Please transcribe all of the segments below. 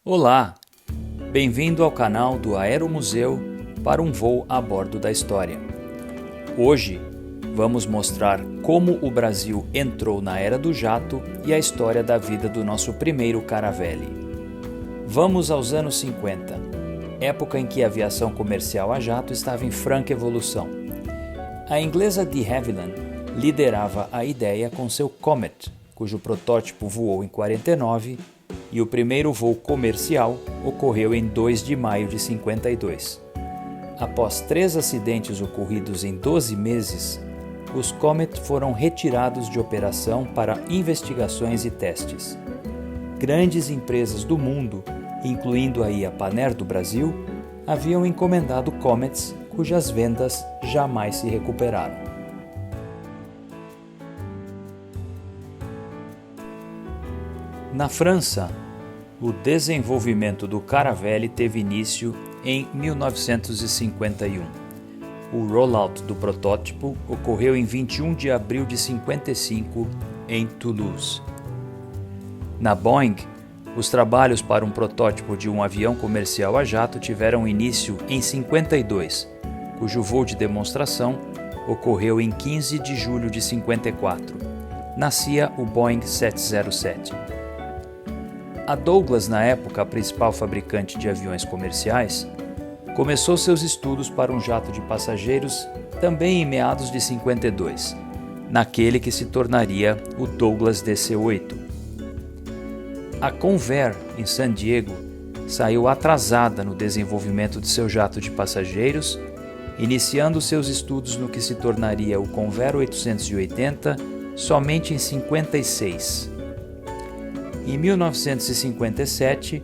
Olá, bem-vindo ao canal do Aeromuseu para um voo a bordo da história. Hoje vamos mostrar como o Brasil entrou na era do jato e a história da vida do nosso primeiro Caravelle. Vamos aos anos 50, época em que a aviação comercial a jato estava em franca evolução. A inglesa de Havilland liderava a ideia com seu Comet, cujo protótipo voou em 49 e o primeiro voo comercial ocorreu em 2 de maio de 52. Após 3 acidentes ocorridos em 12 meses, os Comet foram retirados de operação para investigações e testes. Grandes empresas do mundo, incluindo aí a Panair do Brasil, haviam encomendado Comets cujas vendas jamais se recuperaram. Na França, o desenvolvimento do Caravelle teve início em 1951. O rollout do protótipo ocorreu em 21 de abril de 55 em Toulouse. Na Boeing, os trabalhos para um protótipo de um avião comercial a jato tiveram início em 52, cujo voo de demonstração ocorreu em 15 de julho de 54. Nascia o Boeing 707. A Douglas, na época a principal fabricante de aviões comerciais, começou seus estudos para um jato de passageiros também em meados de 52, naquele que se tornaria o Douglas DC-8. A Convair, em San Diego, saiu atrasada no desenvolvimento de seu jato de passageiros, iniciando seus estudos no que se tornaria o Convair 880 somente em 56. Em 1957,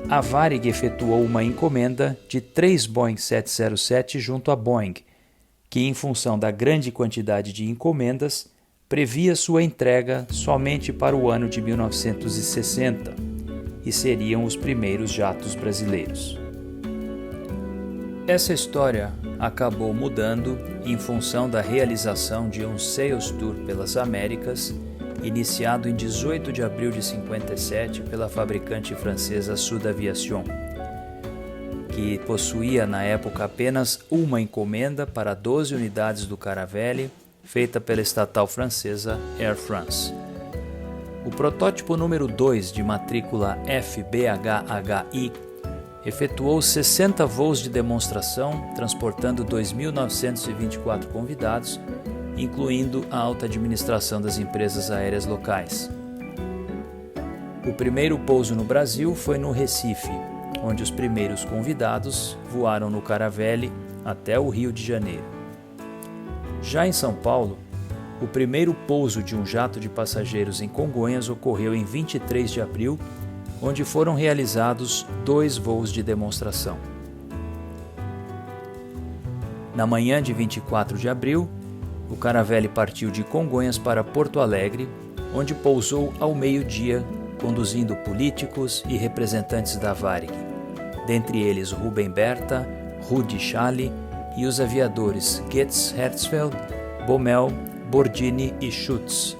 a Varig efetuou uma encomenda de 3 Boeing 707 junto à Boeing, que, em função da grande quantidade de encomendas, previa sua entrega somente para o ano de 1960 e seriam os primeiros jatos brasileiros. Essa história acabou mudando em função da realização de um Sales Tour pelas Américas, iniciado em 18 de abril de 57 pela fabricante francesa Sud Aviation, que possuía na época apenas uma encomenda para 12 unidades do Caravelle, feita pela estatal francesa Air France. O protótipo número 2 de matrícula FBHHI efetuou 60 voos de demonstração, transportando 2.924 convidados, incluindo a alta administração das empresas aéreas locais. O primeiro pouso no Brasil foi no Recife, onde os primeiros convidados voaram no Caravelle até o Rio de Janeiro. Já em São Paulo, o primeiro pouso de um jato de passageiros em Congonhas ocorreu em 23 de abril, onde foram realizados 2 voos de demonstração. Na manhã de 24 de abril, o Caravelle partiu de Congonhas para Porto Alegre, onde pousou ao meio-dia, conduzindo políticos e representantes da Varig, dentre eles Rubem Berta, Rudi Schally e os aviadores Goetz Herzfeld, Bommel, Bordini e Schutz.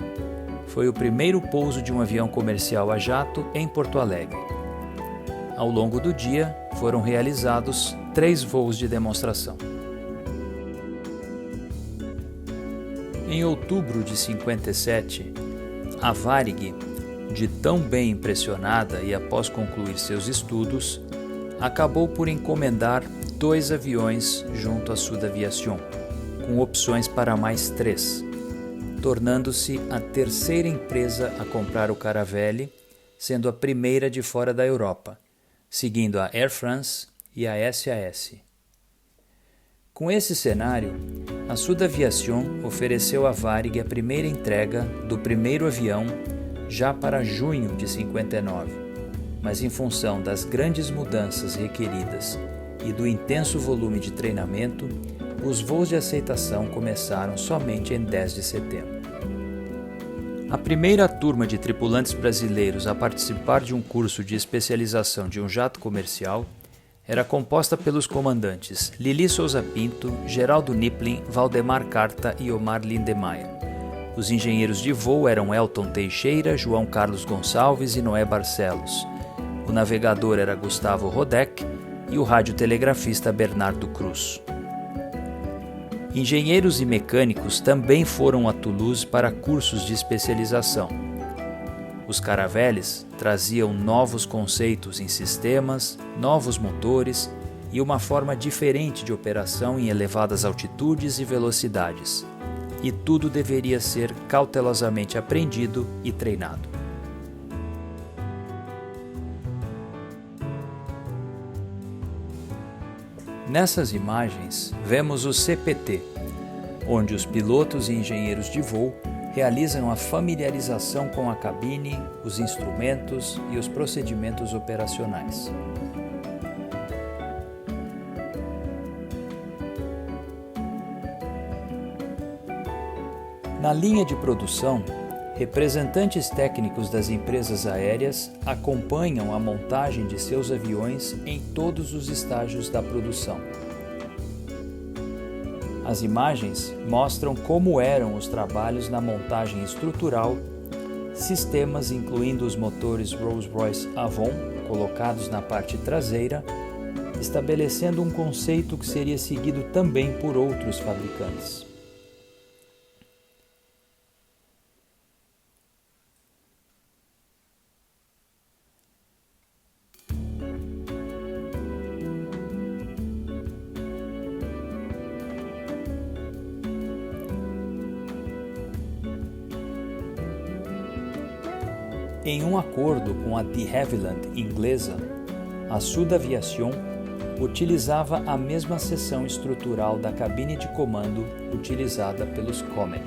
Foi o primeiro pouso de um avião comercial a jato em Porto Alegre. Ao longo do dia, foram realizados 3 voos de demonstração. Em outubro de 57, a Varig, de tão bem impressionada e após concluir seus estudos, acabou por encomendar 2 aviões junto à Sud Aviation, com opções para mais 3, tornando-se a terceira empresa a comprar o Caravelle, sendo a primeira de fora da Europa, seguindo a Air France e a SAS. Com esse cenário, a Sud Aviation ofereceu à Varig a primeira entrega do primeiro avião já para junho de 59, mas em função das grandes mudanças requeridas e do intenso volume de treinamento, os voos de aceitação começaram somente em 10 de setembro. A primeira turma de tripulantes brasileiros a participar de um curso de especialização de um jato comercial era composta pelos comandantes Lili Souza Pinto, Geraldo Niplin, Valdemar Carta e Omar Lindemeyer. Os engenheiros de voo eram Elton Teixeira, João Carlos Gonçalves e Noé Barcelos. O navegador era Gustavo Rodec e o radiotelegrafista Bernardo Cruz. Engenheiros e mecânicos também foram a Toulouse para cursos de especialização. Os caraveles traziam novos conceitos em sistemas, novos motores e uma forma diferente de operação em elevadas altitudes e velocidades. E tudo deveria ser cautelosamente aprendido e treinado. Nessas imagens, vemos o CPT, onde os pilotos e engenheiros de voo realizam a familiarização com a cabine, os instrumentos e os procedimentos operacionais. Na linha de produção, representantes técnicos das empresas aéreas acompanham a montagem de seus aviões em todos os estágios da produção. As imagens mostram como eram os trabalhos na montagem estrutural, sistemas incluindo os motores Rolls-Royce Avon colocados na parte traseira, estabelecendo um conceito que seria seguido também por outros fabricantes. Em um acordo com a de Havilland inglesa, a Sud Aviation utilizava a mesma seção estrutural da cabine de comando utilizada pelos Comet.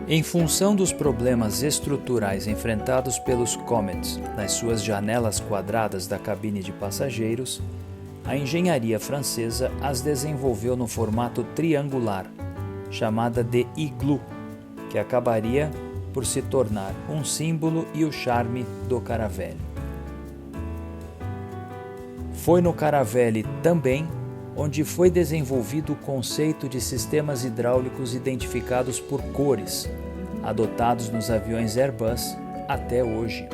Em função dos problemas estruturais enfrentados pelos Comets nas suas janelas quadradas da cabine de passageiros, a engenharia francesa as desenvolveu no formato triangular, chamada de igloo, que acabaria por se tornar um símbolo e o charme do Caravelle. Foi no Caravelle também onde foi desenvolvido o conceito de sistemas hidráulicos identificados por cores, adotados nos aviões Airbus até hoje.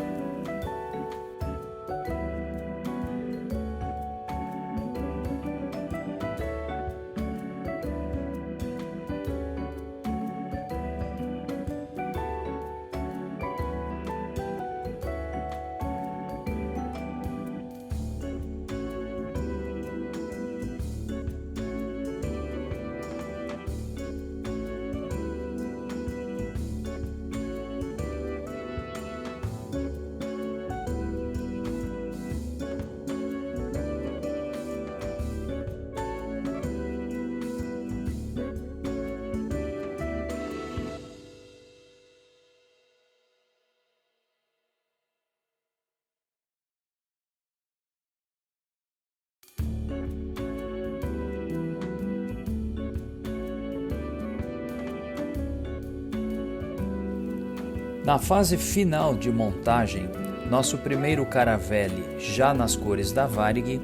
Na fase final de montagem, nosso primeiro Caravelle, já nas cores da Varig,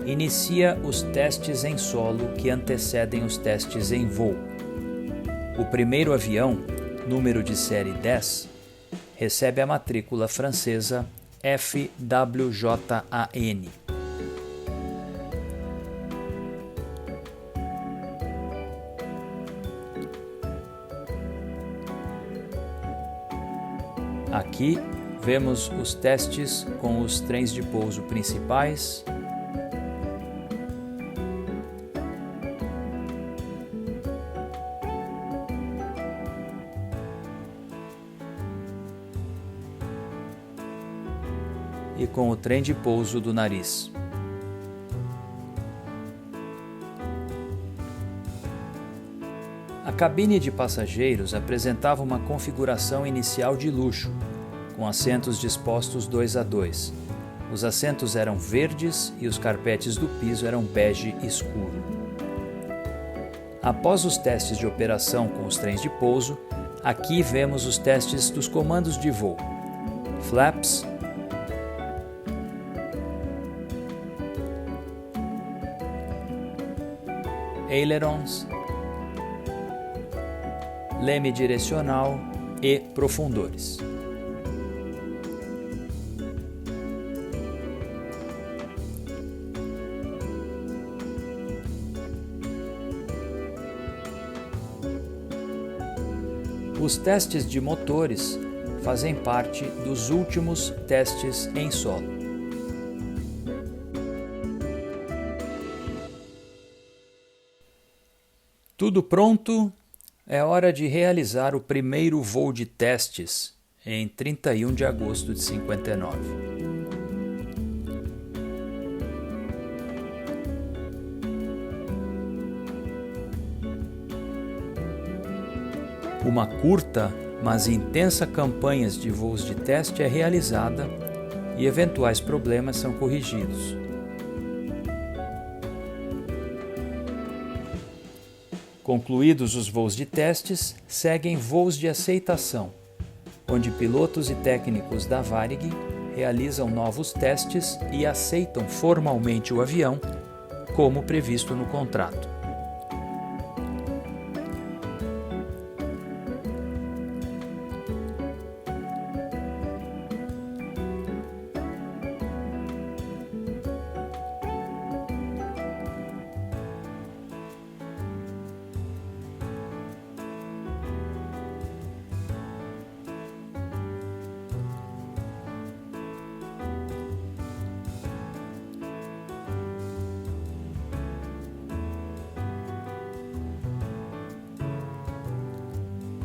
inicia os testes em solo que antecedem os testes em voo. O primeiro avião, número de série 10, recebe a matrícula francesa FWJAN. Aqui vemos os testes com os trens de pouso principais, e com o trem de pouso do nariz. A cabine de passageiros apresentava uma configuração inicial de luxo, com assentos dispostos 2 a 2. Os assentos eram verdes e os carpetes do piso eram bege escuro. Após os testes de operação com os trens de pouso, aqui vemos os testes dos comandos de voo: flaps, ailerons, leme direcional e profundores. Os testes de motores fazem parte dos últimos testes em solo. Tudo pronto, é hora de realizar o primeiro voo de testes em 31 de agosto de 59. Uma curta, mas intensa campanha de voos de teste é realizada e eventuais problemas são corrigidos. Concluídos os voos de testes, seguem voos de aceitação, onde pilotos e técnicos da Varig realizam novos testes e aceitam formalmente o avião, como previsto no contrato.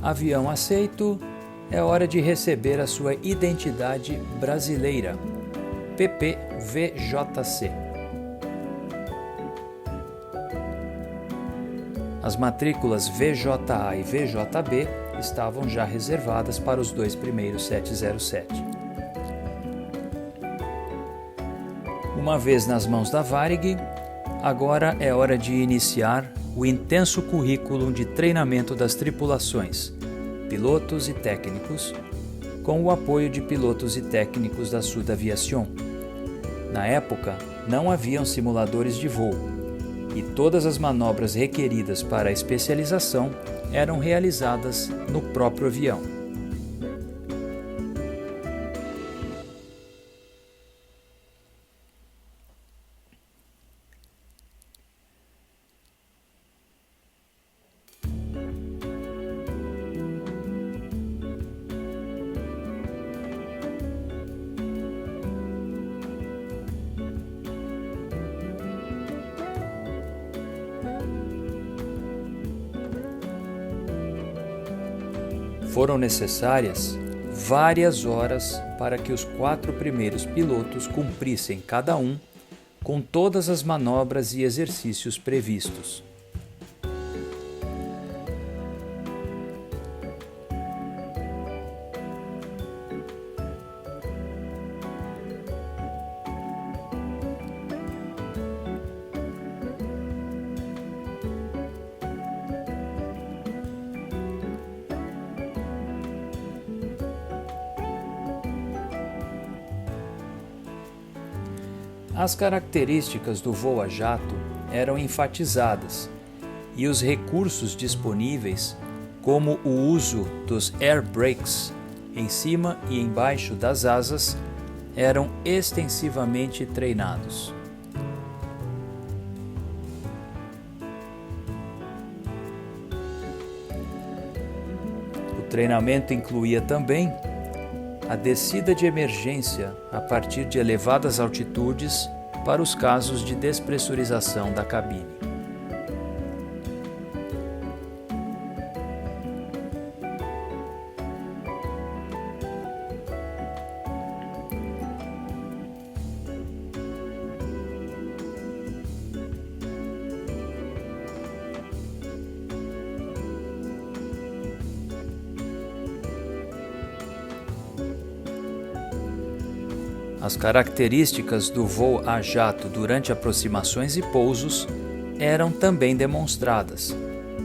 Avião aceito, é hora de receber a sua identidade brasileira, PPVJC. As matrículas VJA e VJB estavam já reservadas para os dois primeiros 707. Uma vez nas mãos da Varig, agora é hora de iniciar o intenso currículo de treinamento das tripulações, pilotos e técnicos, com o apoio de pilotos e técnicos da Sud Aviation. Na época, não haviam simuladores de voo, e todas as manobras requeridas para a especialização eram realizadas no próprio avião. Foram necessárias várias horas para que os 4 primeiros pilotos cumprissem cada um com todas as manobras e exercícios previstos. As características do voo a jato eram enfatizadas e os recursos disponíveis, como o uso dos air brakes em cima e embaixo das asas, eram extensivamente treinados. O treinamento incluía também a descida de emergência a partir de elevadas altitudes para os casos de despressurização da cabine. As características do voo a jato durante aproximações e pousos eram também demonstradas,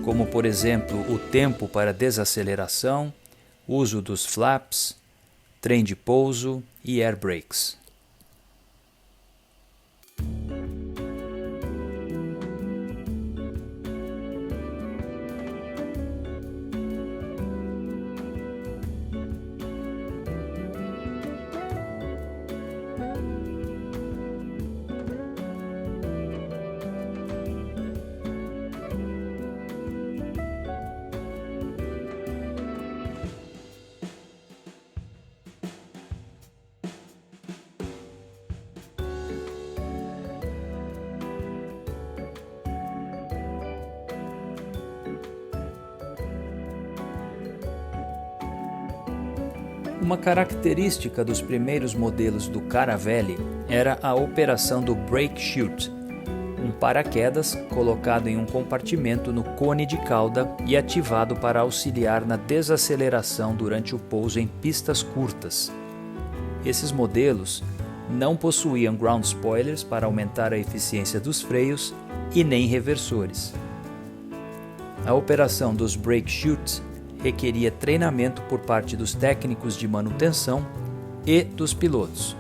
como por exemplo o tempo para desaceleração, uso dos flaps, trem de pouso e air brakes. Uma característica dos primeiros modelos do Caravelle era a operação do brake chute, um paraquedas colocado em um compartimento no cone de cauda e ativado para auxiliar na desaceleração durante o pouso em pistas curtas. Esses modelos não possuíam ground spoilers para aumentar a eficiência dos freios e nem reversores. A operação dos brake chutes requeria treinamento por parte dos técnicos de manutenção e dos pilotos.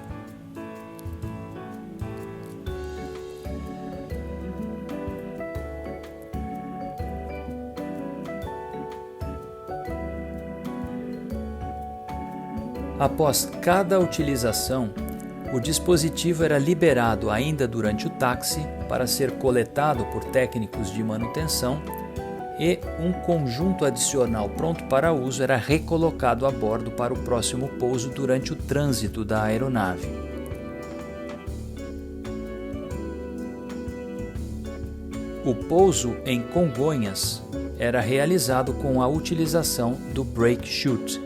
Após cada utilização, o dispositivo era liberado ainda durante o táxi para ser coletado por técnicos de manutenção e um conjunto adicional pronto para uso era recolocado a bordo para o próximo pouso durante o trânsito da aeronave. O pouso em Congonhas era realizado com a utilização do brake chute.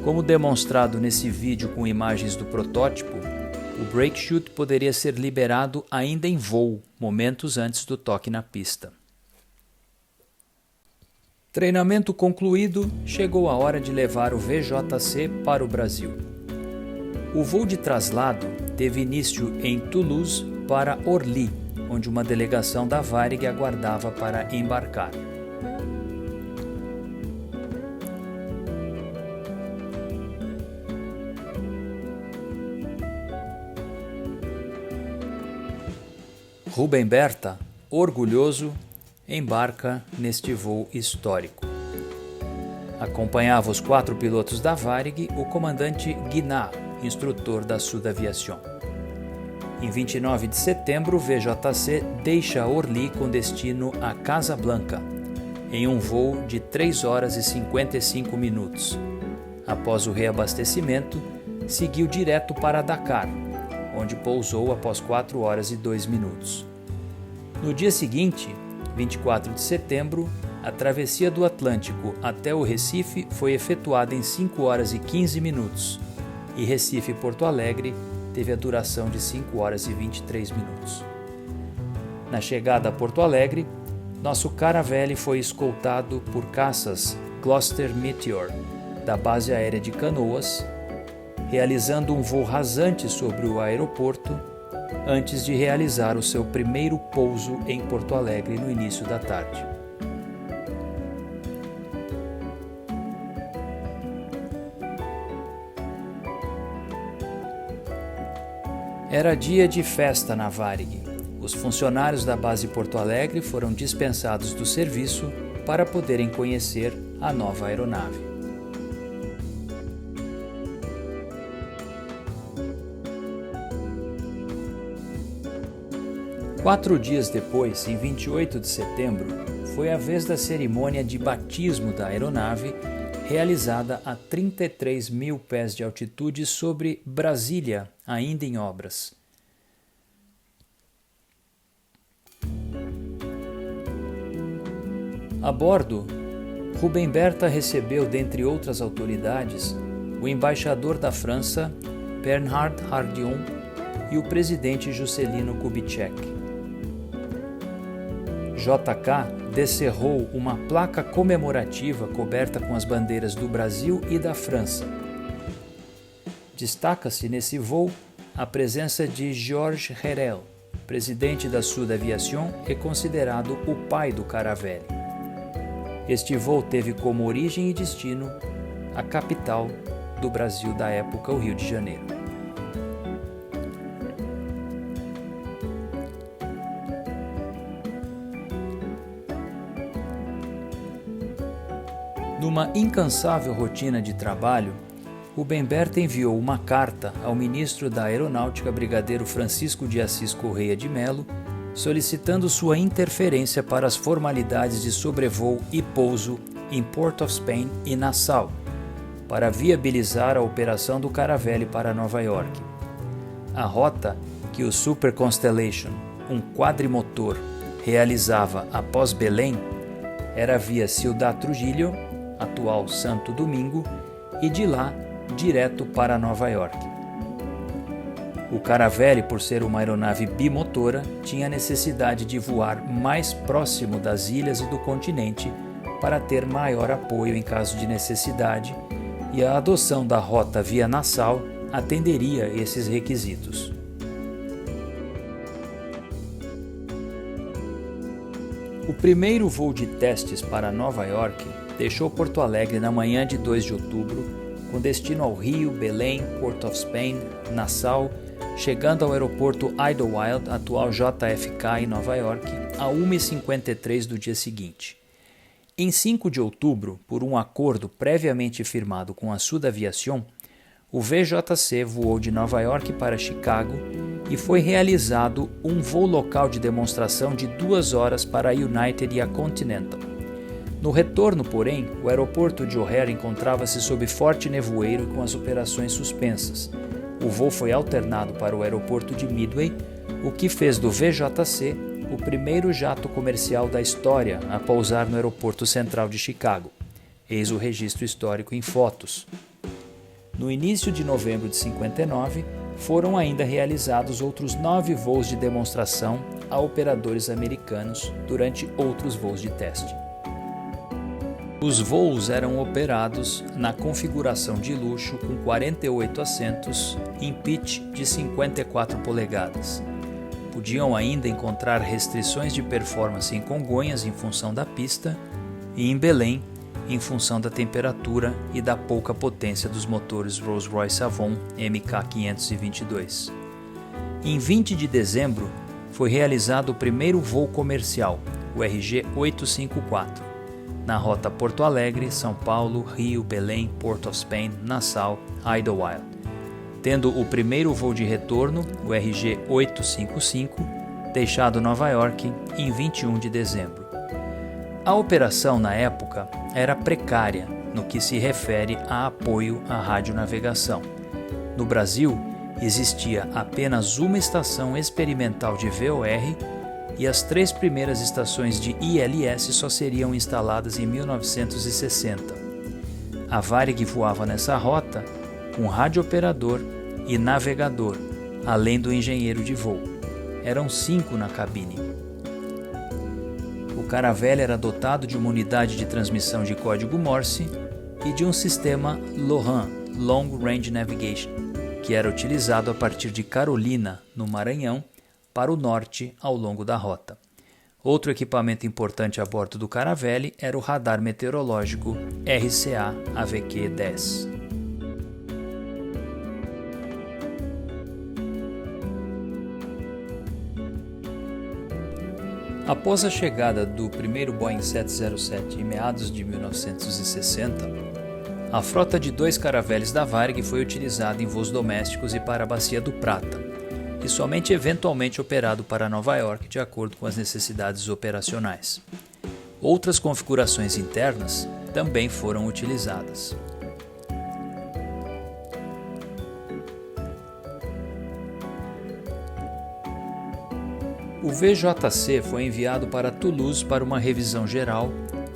Como demonstrado nesse vídeo com imagens do protótipo, o brake chute poderia ser liberado ainda em voo, momentos antes do toque na pista. Treinamento concluído, chegou a hora de levar o VJC para o Brasil. O voo de traslado teve início em Toulouse para Orly, onde uma delegação da Varig aguardava para embarcar. Rubem Berta, orgulhoso, embarca neste voo histórico. Acompanhava os 4 pilotos da Varig o comandante Guinard, instrutor da Sud Aviation. Em 29 de setembro, o VJC deixa Orly com destino a Casablanca, em um voo de 3 horas e 55 minutos. Após o reabastecimento, seguiu direto para Dakar, onde pousou após 4 horas e 2 minutos. No dia seguinte, 24 de setembro, a travessia do Atlântico até o Recife foi efetuada em 5 horas e 15 minutos, e Recife-Porto Alegre teve a duração de 5 horas e 23 minutos. Na chegada a Porto Alegre, nosso Caravelle foi escoltado por caças Gloster Meteor, da base aérea de Canoas, realizando um voo rasante sobre o aeroporto antes de realizar o seu primeiro pouso em Porto Alegre no início da tarde. Era dia de festa na Varig. Os funcionários da base Porto Alegre foram dispensados do serviço para poderem conhecer a nova aeronave. 4 dias depois, em 28 de setembro, foi a vez da cerimônia de batismo da aeronave, realizada a 33 mil pés de altitude sobre Brasília, ainda em obras. A bordo, Rubem Berta recebeu, dentre outras autoridades, o embaixador da França, Bernard Hardion, e o presidente Juscelino Kubitschek. JK descerrou uma placa comemorativa coberta com as bandeiras do Brasil e da França. Destaca-se nesse voo a presença de Georges Herel, presidente da Sud Aviation, é considerado o pai do Caravelle. Este voo teve como origem e destino a capital do Brasil da época, o Rio de Janeiro. Numa incansável rotina de trabalho, o Bemberta enviou uma carta ao ministro da Aeronáutica, brigadeiro Francisco de Assis Correia de Melo, solicitando sua interferência para as formalidades de sobrevoo e pouso em Port of Spain e Nassau, para viabilizar a operação do Caravelle para Nova York. A rota que o Super Constellation, um quadrimotor, realizava após Belém era via Ciudad Trujillo, atual Santo Domingo, e de lá direto para Nova York. O Caravelle, por ser uma aeronave bimotora, tinha necessidade de voar mais próximo das ilhas e do continente para ter maior apoio em caso de necessidade, e a adoção da rota via Nassau atenderia esses requisitos. O primeiro voo de testes para Nova York deixou Porto Alegre na manhã de 2 de outubro, com destino ao Rio, Belém, Port of Spain, Nassau, chegando ao aeroporto Idlewild, atual JFK, em Nova York, a 1h53 do dia seguinte. Em 5 de outubro, por um acordo previamente firmado com a Sud Aviation, o VJC voou de Nova York para Chicago e foi realizado um voo local de demonstração de 2 horas para a United e a Continental. No retorno, porém, o aeroporto de O'Hare encontrava-se sob forte nevoeiro e com as operações suspensas. O voo foi alternado para o aeroporto de Midway, o que fez do VJC o primeiro jato comercial da história a pousar no aeroporto central de Chicago. Eis o registro histórico em fotos. No início de novembro de 59, foram ainda realizados outros 9 voos de demonstração a operadores americanos durante outros voos de teste. Os voos eram operados na configuração de luxo com 48 assentos em pitch de 54 polegadas. Podiam ainda encontrar restrições de performance em Congonhas em função da pista e em Belém em função da temperatura e da pouca potência dos motores Rolls-Royce Avon MK522. Em 20 de dezembro foi realizado o primeiro voo comercial, o RG 854, na rota Porto Alegre, São Paulo, Rio, Belém, Port of Spain, Nassau, Idlewild, tendo o primeiro voo de retorno, o RG 855, deixado Nova York em 21 de dezembro. A operação, na época, era precária no que se refere a apoio à radionavegação. No Brasil, existia apenas uma estação experimental de VOR e as 3 primeiras estações de ILS só seriam instaladas em 1960. A Varig voava nessa rota com radiooperador e navegador, além do engenheiro de voo. Eram 5 na cabine. O Caravelle era dotado de uma unidade de transmissão de código Morse e de um sistema LORAN, Long Range Navigation, que era utilizado a partir de Carolina, no Maranhão, para o norte ao longo da rota. Outro equipamento importante a bordo do Caravelle era o radar meteorológico RCA AVQ-10. Após a chegada do primeiro Boeing 707 em meados de 1960, a frota de 2 Caravelles da Varig foi utilizada em voos domésticos e para a Bacia do Prata, e somente eventualmente operado para Nova York de acordo com as necessidades operacionais. Outras configurações internas também foram utilizadas. O VJC foi enviado para Toulouse para uma revisão geral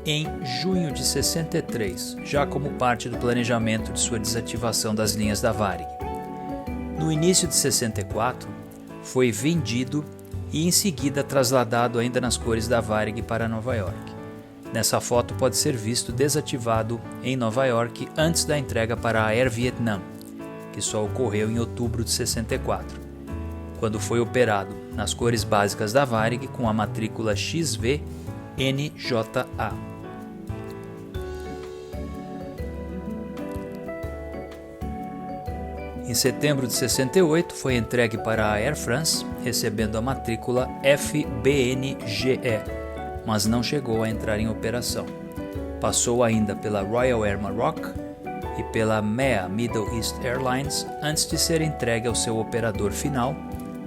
em junho de 63, já como parte do planejamento de sua desativação das linhas da Varig. No início de 64, foi vendido e em seguida trasladado ainda nas cores da Varig para Nova York. Nessa foto pode ser visto desativado em Nova York antes da entrega para a Air Vietnam, que só ocorreu em outubro de 64, quando foi operado nas cores básicas da Varig com a matrícula XVNJA. Em setembro de 68, foi entregue para a Air France, recebendo a matrícula FBNGE, mas não chegou a entrar em operação. Passou ainda pela Royal Air Maroc e pela MEA Middle East Airlines antes de ser entregue ao seu operador final,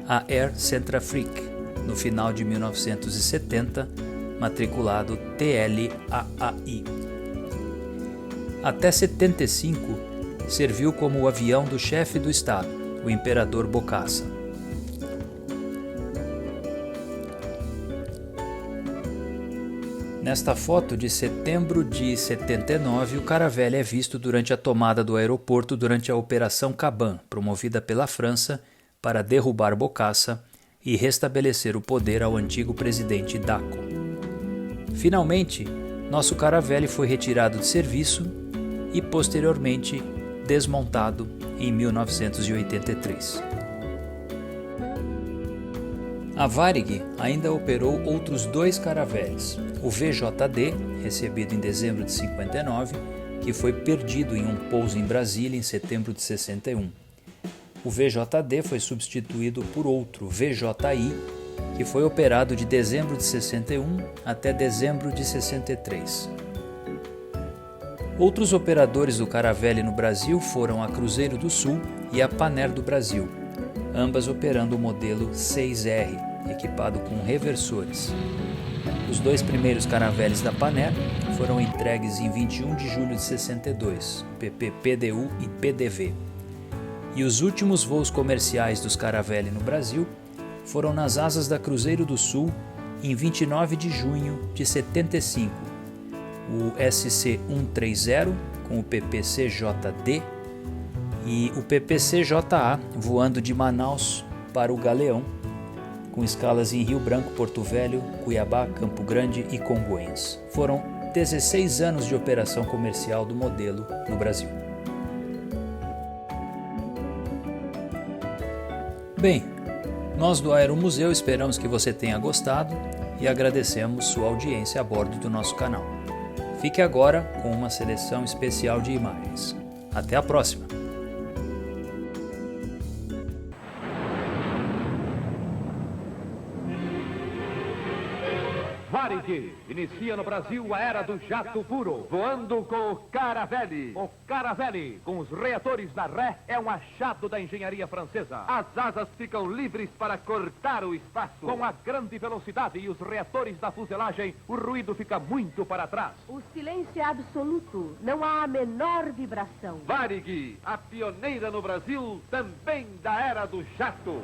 a Air Centrafrique, no final de 1970, matriculado TLAAI. Até 75, serviu como o avião do chefe do Estado, o Imperador Bokassa. Nesta foto de setembro de 79, o Caravelle é visto durante a tomada do aeroporto durante a Operação Caban, promovida pela França para derrubar Bokassa e restabelecer o poder ao antigo presidente Dacko. Finalmente, nosso Caravelle foi retirado de serviço e posteriormente desmontado em 1983. A Varig ainda operou outros 2 Caravelles, o VJD, recebido em dezembro de 59, que foi perdido em um pouso em Brasília em setembro de 61. O VJD foi substituído por outro VJI, que foi operado de dezembro de 61 até dezembro de 63. Outros operadores do Caravelle no Brasil foram a Cruzeiro do Sul e a Panair do Brasil, ambas operando o modelo 6R, equipado com reversores. Os 2 primeiros Caravelles da Panair foram entregues em 21 de julho de 62, PP-PDU e PDV. E os últimos voos comerciais dos Caravelle no Brasil foram nas asas da Cruzeiro do Sul em 29 de junho de 75, o SC-130 com o PPCJD e o PPCJA voando de Manaus para o Galeão, com escalas em Rio Branco, Porto Velho, Cuiabá, Campo Grande e Congonhas. Foram 16 anos de operação comercial do modelo no Brasil. Bem, nós do Aeromuseu esperamos que você tenha gostado e agradecemos sua audiência a bordo do nosso canal. Fique agora com uma seleção especial de imagens. Até a próxima! Varig inicia no Brasil a era do jato puro, voando com o Caravelle. O Caravelle, com os reatores da ré, é um achado da engenharia francesa. As asas ficam livres para cortar o espaço. Com a grande velocidade e os reatores da fuselagem, o ruído fica muito para trás. O silêncio é absoluto, não há a menor vibração. Varig, a pioneira no Brasil, também da era do jato.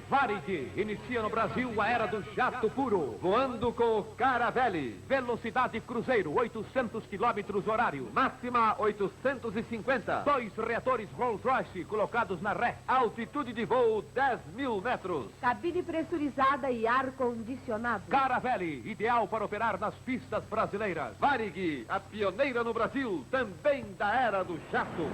Varig inicia no Brasil a era do jato puro, voando com o Caravelle. Velocidade cruzeiro, 800 km horário, máxima 850. 2 reatores Rolls-Royce colocados na ré. Altitude de voo 10.000 metros. Cabine pressurizada e ar-condicionado. Caravelle, ideal para operar nas pistas brasileiras. Varig, a pioneira no Brasil, também da era do jato.